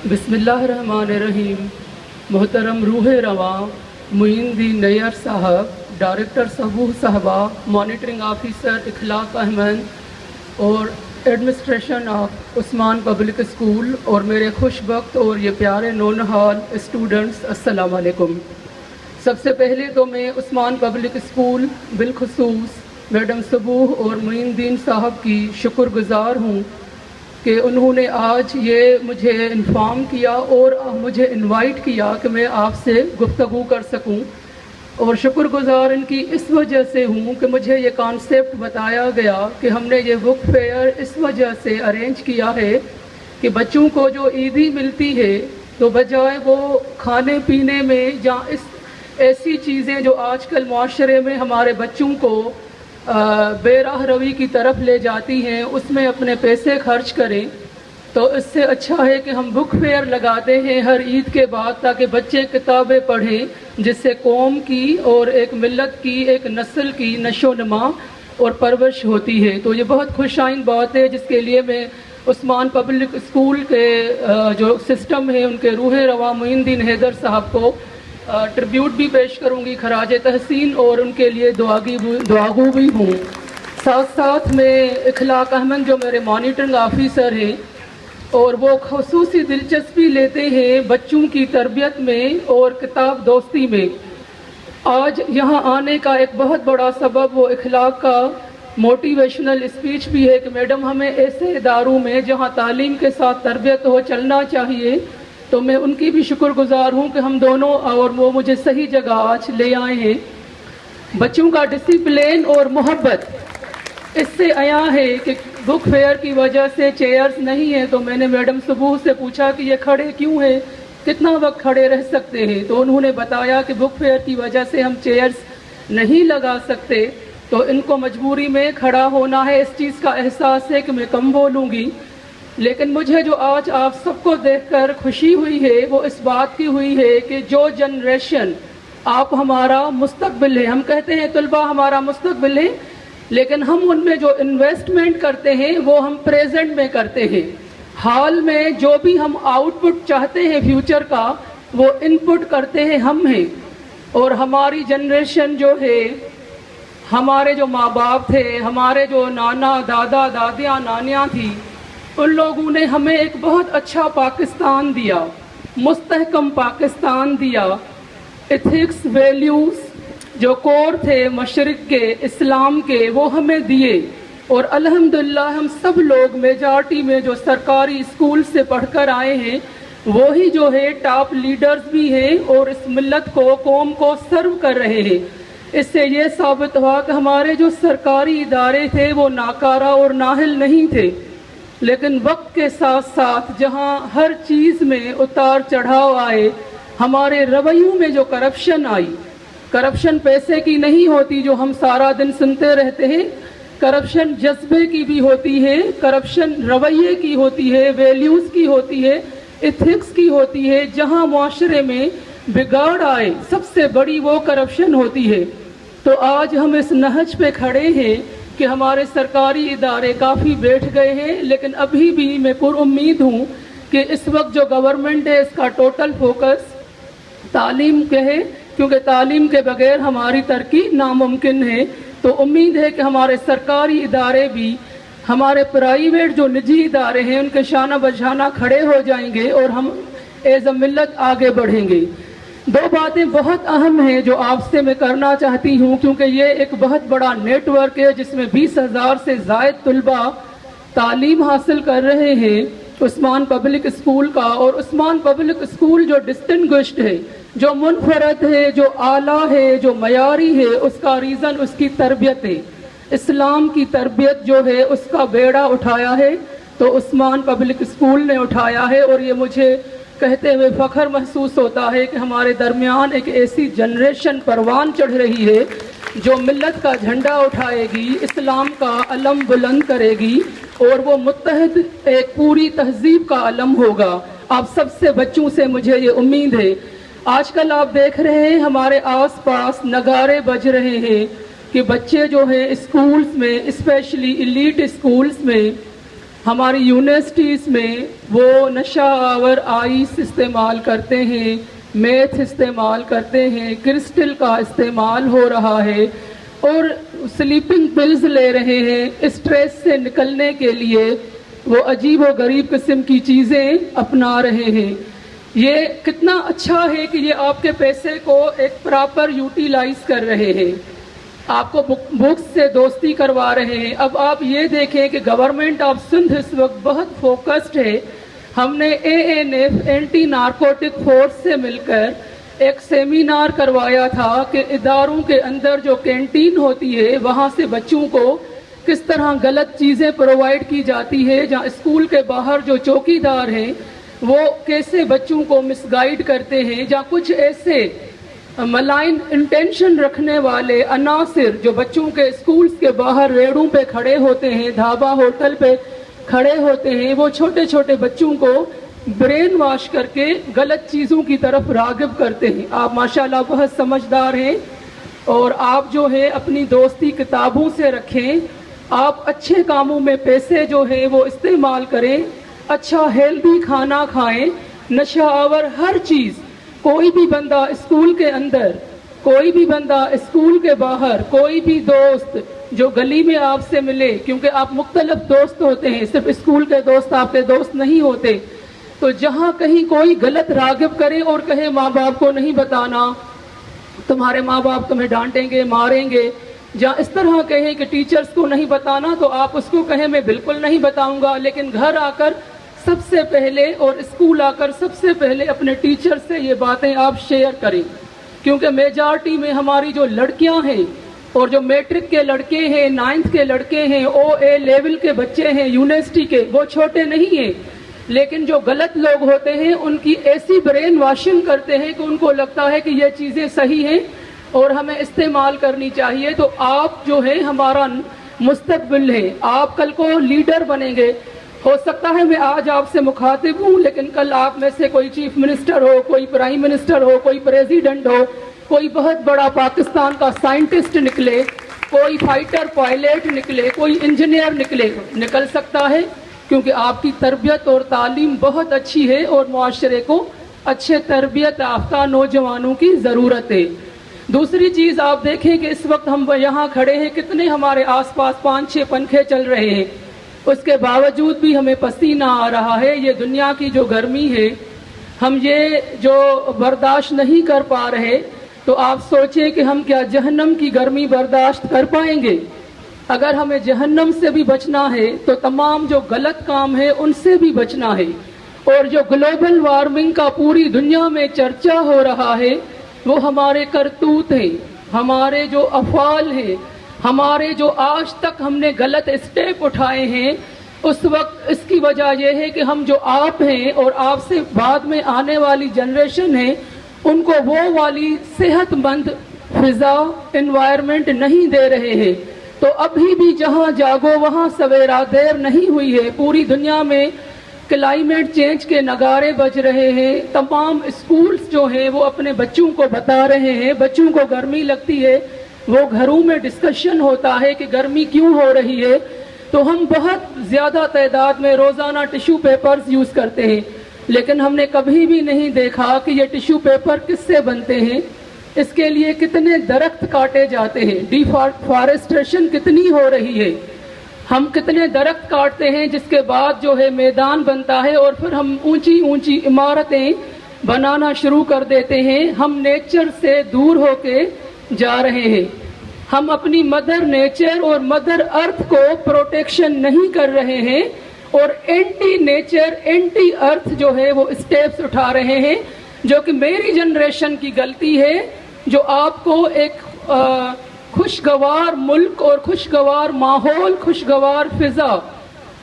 بسم اللہ الرحمن الرحیم. محترم روح رواں معین الدین نیئر صاحب، ڈائریکٹر صبوح صاحبہ، مانیٹرنگ آفیسر اخلاق احمد اور administration of Usman public school, اور میرے خوش بخت اور یہ پیارے نونہال اسٹوڈنٹس، السلام علیکم. سب سے پہلے تو میں عثمان پبلک اسکول بالخصوص میڈم صبوح اور معین الدین صاحب کی شکر گزار ہوں کہ انہوں نے آج یہ مجھے انفارم کیا اور مجھے انوائٹ کیا کہ میں آپ سے گفتگو کر سکوں، اور شکر گزار ان کی اس وجہ سے ہوں کہ مجھے یہ کانسیپٹ بتایا گیا کہ ہم نے یہ بک فیئر اس وجہ سے ارینج کیا ہے کہ بچوں کو جو عیدی ملتی ہے تو بجائے وہ کھانے پینے میں یا ایسی چیزیں جو آج کل معاشرے میں ہمارے بچوں کو بے راہ روی کی طرف لے جاتی ہیں، اس میں اپنے پیسے خرچ کریں، تو اس سے اچھا ہے کہ ہم بک فیئر لگاتے ہیں ہر عید کے بعد، تاکہ بچے کتابیں پڑھیں، جس سے قوم کی اور ایک ملت کی، ایک نسل کی نشو و نما اور پرورش ہوتی ہے. تو یہ بہت خوش آئند بات ہے، جس کے لیے میں عثمان پبلک اسکول کے جو سسٹم ہے ان کے روح رواں معین الدین حیدر صاحب کو ٹریبیوٹ بھی پیش کروں گی، خراج تحسین، اور ان کے لیے دعاگو بھی ہوں. ساتھ ساتھ میں اخلاق احمد جو میرے مانیٹرنگ آفیسر ہیں، اور وہ خصوصی دلچسپی لیتے ہیں بچوں کی تربیت میں اور کتاب دوستی میں. آج یہاں آنے کا ایک بہت بڑا سبب وہ اخلاق کا موٹیویشنل اسپیچ بھی ہے کہ میڈم ہمیں ایسے اداروں میں جہاں تعلیم کے ساتھ تربیت ہو چلنا چاہیے، تو میں ان کی بھی شکر گزار ہوں کہ ہم دونوں اور وہ مجھے صحیح جگہ آج لے آئے ہیں. بچوں کا ڈسپلن اور محبت اس سے آیا ہے کہ بک فیئر کی وجہ سے چیئرز نہیں ہیں، تو میں نے میڈم صبوح سے پوچھا کہ یہ کھڑے کیوں ہیں، کتنا وقت کھڑے رہ سکتے ہیں، تو انہوں نے بتایا کہ بک فیئر کی وجہ سے ہم چیئرز نہیں لگا سکتے، تو ان کو مجبوری میں کھڑا ہونا ہے. اس چیز کا احساس ہے کہ میں کم بولوں گی، لیکن مجھے جو آج آپ سب کو دیکھ کر خوشی ہوئی ہے وہ اس بات کی ہوئی ہے کہ جو جنریشن، آپ ہمارا مستقبل ہے. ہم کہتے ہیں طلبہ ہمارا مستقبل ہے، لیکن ہم ان میں جو انویسٹمنٹ کرتے ہیں وہ ہم پریزنٹ میں کرتے ہیں. حال میں جو بھی ہم آؤٹ پٹ چاہتے ہیں فیوچر کا، وہ ان پٹ کرتے ہیں ہم ہیں. اور ہماری جنریشن جو ہے، ہمارے جو ماں باپ تھے، ہمارے جو نانا دادا دادیاں نانیاں تھیں، ان لوگوں نے ہمیں ایک بہت اچھا پاکستان دیا، مستحکم پاکستان دیا. ایتھکس، ویلیوز جو کور تھے مشرق کے، اسلام کے، وہ ہمیں دیے. اور الحمدللہ ہم سب لوگ میجارٹی میں جو سرکاری اسکول سے پڑھ کر آئے ہیں، وہی جو ہے ٹاپ لیڈرز بھی ہیں اور اس ملت کو، قوم کو سرو کر رہے ہیں. اس سے یہ ثابت ہوا کہ ہمارے جو سرکاری ادارے تھے وہ ناکارہ اور نااہل نہیں تھے، لیکن وقت کے ساتھ ساتھ جہاں ہر چیز میں اتار چڑھاؤ آئے، ہمارے رویوں میں جو کرپشن آئی، کرپشن پیسے کی نہیں ہوتی جو ہم سارا دن سنتے رہتے ہیں، کرپشن جذبے کی بھی ہوتی ہے، کرپشن رویے کی ہوتی ہے، ویلیوز کی ہوتی ہے، ایتھکس کی ہوتی ہے. جہاں معاشرے میں بگاڑ آئے سب سے بڑی وہ کرپشن ہوتی ہے. تو آج ہم اس نہج پہ کھڑے ہیں کہ ہمارے سرکاری ادارے کافی بیٹھ گئے ہیں، لیکن ابھی بھی میں پر امید ہوں کہ اس وقت جو گورنمنٹ ہے اس کا ٹوٹل فوکس تعلیم کے ہے، کیونکہ تعلیم کے بغیر ہماری ترقی ناممکن ہے. تو امید ہے کہ ہمارے سرکاری ادارے بھی، ہمارے پرائیویٹ جو نجی ادارے ہیں، ان کے شانہ بشانہ کھڑے ہو جائیں گے اور ہم ایز اے ملت آگے بڑھیں گے. دو باتیں بہت اہم ہیں جو آپ سے میں کرنا چاہتی ہوں، کیونکہ یہ ایک بہت بڑا نیٹ ورک ہے جس میں 20,000 سے زائد طلباء تعلیم حاصل کر رہے ہیں عثمان پبلک اسکول کا. اور عثمان پبلک اسکول جو ڈسٹنگوشڈ ہے، جو منفرد ہے، جو اعلیٰ ہے، جو معیاری ہے، اس کا ریزن اس کی تربیت ہے. اسلام کی تربیت جو ہے اس کا بیڑا اٹھایا ہے تو عثمان پبلک اسکول نے اٹھایا ہے. اور یہ مجھے کہتے ہوئے فخر محسوس ہوتا ہے کہ ہمارے درمیان ایک ایسی جنریشن پروان چڑھ رہی ہے جو ملت کا جھنڈا اٹھائے گی، اسلام کا علم بلند کرے گی، اور وہ متحد ایک پوری تہذیب کا علم ہوگا. آپ سب سے بچوں سے مجھے یہ امید ہے. آج کل آپ دیکھ رہے ہیں ہمارے آس پاس نغارے بج رہے ہیں کہ بچے جو ہیں اسکولز میں، اسپیشلی ایلیٹ اسکولز میں، ہماری یونیورسٹیز میں وہ نشہ آور آئس استعمال کرتے ہیں، میتھ استعمال کرتے ہیں، کرسٹل کا استعمال ہو رہا ہے اور سلیپنگ پلز لے رہے ہیں، اسٹریس سے نکلنے کے لیے وہ عجیب و غریب قسم کی چیزیں اپنا رہے ہیں۔ یہ کتنا اچھا ہے کہ یہ آپ کے پیسے کو ایک پراپر یوٹیلائز کر رہے ہیں، آپ کو بکس سے دوستی کروا رہے ہیں۔ اب آپ یہ دیکھیں کہ گورنمنٹ آف سندھ اس وقت بہت فوکسڈ ہے۔ ہم نے ANF اینٹی نارکوٹک فورس سے مل کر ایک سیمینار کروایا تھا کہ اداروں کے اندر جو کینٹین ہوتی ہے وہاں سے بچوں کو کس طرح غلط چیزیں پرووائڈ کی جاتی ہے، جہاں اسکول کے باہر جو چوکی دار ہیں وہ کیسے بچوں کو مس گائیڈ کرتے ہیں، جہاں کچھ ایسے ملائن انٹینشن رکھنے والے عناصر جو بچوں کے اسکولز کے باہر ریڑوں پہ کھڑے ہوتے ہیں، ڈھابا ہوٹل پہ کھڑے ہوتے ہیں، وہ چھوٹے چھوٹے بچوں کو برین واش کر کے غلط چیزوں کی طرف راغب کرتے ہیں۔ آپ ماشاءاللہ بہت سمجھدار ہیں اور آپ جو ہے اپنی دوستی کتابوں سے رکھیں، آپ اچھے کاموں میں پیسے جو ہے وہ استعمال کریں، اچھا ہیلدی کھانا کھائیں۔ نشہ آور ہر چیز، کوئی بھی بندہ اسکول کے اندر، کوئی بھی بندہ اسکول کے باہر، کوئی بھی دوست جو گلی میں آپ سے ملے، کیونکہ آپ مختلف دوست ہوتے ہیں، صرف اسکول کے دوست آپ کے دوست نہیں ہوتے، تو جہاں کہیں کوئی غلط راغب کرے اور کہے ماں باپ کو نہیں بتانا، تمہارے ماں باپ تمہیں ڈانٹیں گے، ماریں گے، جہاں اس طرح کہیں کہ ٹیچرز کو نہیں بتانا تو آپ اس کو کہیں میں بالکل نہیں بتاؤں گا، لیکن گھر آ کر سب سے پہلے اور اسکول آ کر سب سے پہلے اپنے ٹیچر سے یہ باتیں آپ شیئر کریں، کیونکہ میجارٹی میں ہماری جو لڑکیاں ہیں اور جو میٹرک کے لڑکے ہیں، 9th کے لڑکے ہیں، OA لیول کے بچے ہیں یونیورسٹی کے، وہ چھوٹے نہیں ہیں، لیکن جو غلط لوگ ہوتے ہیں ان کی ایسی برین واشنگ کرتے ہیں کہ ان کو لگتا ہے کہ یہ چیزیں صحیح ہیں اور ہمیں استعمال کرنی چاہیے۔ تو آپ جو ہے ہمارا مستقبل ہے، آپ کل کو لیڈر بنیں گے۔ ہو سکتا ہے میں آج آپ سے مخاطب ہوں، لیکن کل آپ میں سے کوئی چیف منسٹر ہو، کوئی پرائم منسٹر ہو، کوئی پریزیڈنٹ ہو، کوئی بہت بڑا پاکستان کا سائنٹسٹ نکلے، کوئی فائٹر پائلٹ نکلے، کوئی انجینئر نکل سکتا ہے، کیونکہ آپ کی تربیت اور تعلیم بہت اچھی ہے اور معاشرے کو اچھے تربیت یافتہ نوجوانوں کی ضرورت ہے۔ دوسری چیز آپ دیکھیں کہ اس وقت ہم یہاں کھڑے ہیں، کتنے ہمارے آس پاس 5-6 پنکھے چل رہے ہیں، اس کے باوجود بھی ہمیں پسینہ آ رہا ہے۔ یہ دنیا کی جو گرمی ہے ہم یہ جو برداشت نہیں کر پا رہے، تو آپ سوچیں کہ ہم کیا جہنم کی گرمی برداشت کر پائیں گے؟ اگر ہمیں جہنم سے بھی بچنا ہے تو تمام جو غلط کام ہے ان سے بھی بچنا ہے، اور جو گلوبل وارمنگ کا پوری دنیا میں چرچا ہو رہا ہے وہ ہمارے کرتوت ہیں، ہمارے جو افعال ہیں، ہمارے جو آج تک ہم نے غلط اسٹیپ اٹھائے ہیں، اس وقت اس کی وجہ یہ ہے کہ ہم جو آپ ہیں اور آپ سے بعد میں آنے والی جنریشن ہے ان کو وہ والی صحت مند فضا، انوائرمنٹ نہیں دے رہے ہیں۔ تو ابھی بھی جہاں جاگو وہاں سویرا، دیر نہیں ہوئی ہے۔ پوری دنیا میں کلائمیٹ چینج کے نغارے بج رہے ہیں، تمام اسکولز جو ہیں وہ اپنے بچوں کو بتا رہے ہیں، بچوں کو گرمی لگتی ہے، وہ گھروں میں ڈسکشن ہوتا ہے کہ گرمی کیوں ہو رہی ہے، تو ہم بہت زیادہ تعداد میں روزانہ ٹیشو پیپرز یوز کرتے ہیں، لیکن ہم نے کبھی بھی نہیں دیکھا کہ یہ ٹیشو پیپر کس سے بنتے ہیں، اس کے لیے کتنے درخت کاٹے جاتے ہیں، ڈیفارسٹریشن کتنی ہو رہی ہے، ہم کتنے درخت کاٹتے ہیں جس کے بعد جو ہے میدان بنتا ہے اور پھر ہم اونچی اونچی عمارتیں بنانا شروع کر دیتے ہیں۔ ہم نیچر سے دور ہو کے جا رہے ہیں، ہم اپنی مدر نیچر اور مدر ارتھ کو پروٹیکشن نہیں کر رہے ہیں، اور اینٹی نیچر اینٹی ارتھ جو ہے وہ اسٹیپس اٹھا رہے ہیں، جو کہ میری جنریشن کی غلطی ہے، جو آپ کو ایک خوشگوار ملک اور خوشگوار ماحول، خوشگوار فضا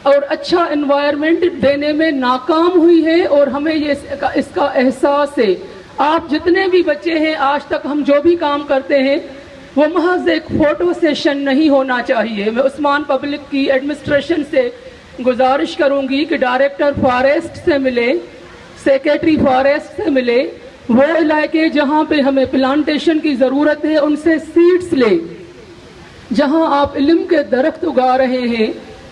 اور اچھا انوائرمنٹ دینے میں ناکام ہوئی ہے، اور ہمیں اس کا احساس ہے۔ آپ جتنے بھی بچے ہیں، آج تک ہم جو بھی کام کرتے ہیں وہ محض ایک فوٹو سیشن نہیں ہونا چاہیے۔ میں عثمان پبلک کی ایڈمنسٹریشن سے گزارش کروں گی کہ ڈائریکٹر فارسٹ سے ملے، سیکریٹری فارسٹ سے ملے، وہ علاقے جہاں پہ ہمیں پلانٹیشن کی ضرورت ہے ان سے سیڈز لیں، جہاں آپ علم کے درخت اگا رہے ہیں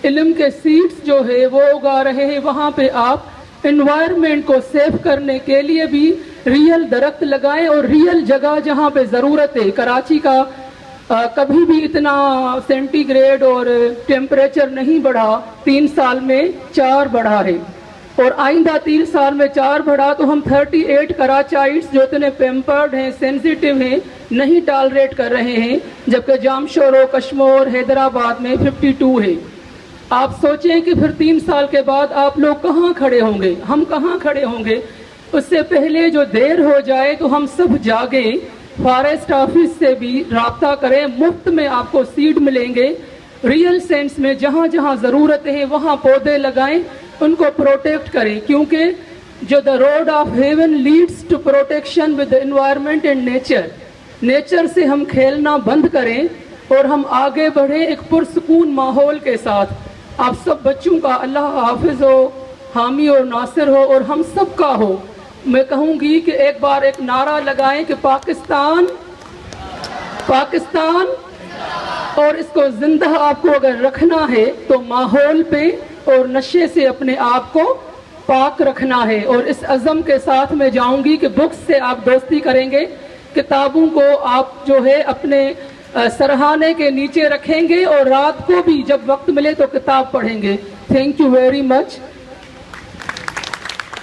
علم کے سیڈز جو ہے وہ اگا رہے ہیں. وہاں پہ آپ انوائرمنٹ کو سیف کرنے کے لیے بھی ریئل درخت لگائیں اور ریئل جگہ جہاں پہ ضرورت ہے. کراچی کا کبھی بھی اتنا سینٹی گریڈ اور ٹیمپریچر نہیں بڑھا, 3 سال میں 4 بڑھا ہے, اور آئندہ 3 سال میں 4 بڑھا تو ہم 38 کراچائٹس جو اتنے پیمپرڈ ہیں, سینسیٹیو ہیں, نہیں ٹالریٹ کر رہے ہیں, جبکہ جامشورو, کشمور, حیدرآباد میں 52 ہے. آپ سوچیں کہ پھر 3 سال کے بعد آپ لوگ کہاں کھڑے ہوں گے, ہم کہاں کھڑے ہوں گے. اس سے پہلے جو دیر ہو جائے تو ہم سب جاگیں, فارسٹ آفس سے بھی رابطہ کریں, مفت میں آپ کو سیڈ ملیں گے. ریئل سینس میں جہاں جہاں ضرورت ہے وہاں پودے لگائیں, ان کو پروٹیکٹ کریں, کیونکہ جو the road of heaven leads to protection with environment and nature. Nature سے ہم کھیلنا بند کریں اور ہم آگے بڑھیں ایک پرسکون ماحول کے ساتھ. آپ سب بچوں کا اللہ حافظ ہو, حامی اور ناصر ہو, اور ہم سب کا ہو. میں کہوں گی کہ ایک بار ایک نعرہ لگائیں کہ پاکستان پاکستان, اور اس کو زندہ آپ کو اگر رکھنا ہے تو ماحول پہ اور نشے سے اپنے آپ کو پاک رکھنا ہے. اور اس عزم کے ساتھ میں جاؤں گی کہ بکس سے آپ دوستی کریں گے, کتابوں کو آپ جو ہے اپنے سرہانے کے نیچے رکھیں گے, اور رات کو بھی جب وقت ملے تو کتاب پڑھیں گے. Thank you very much.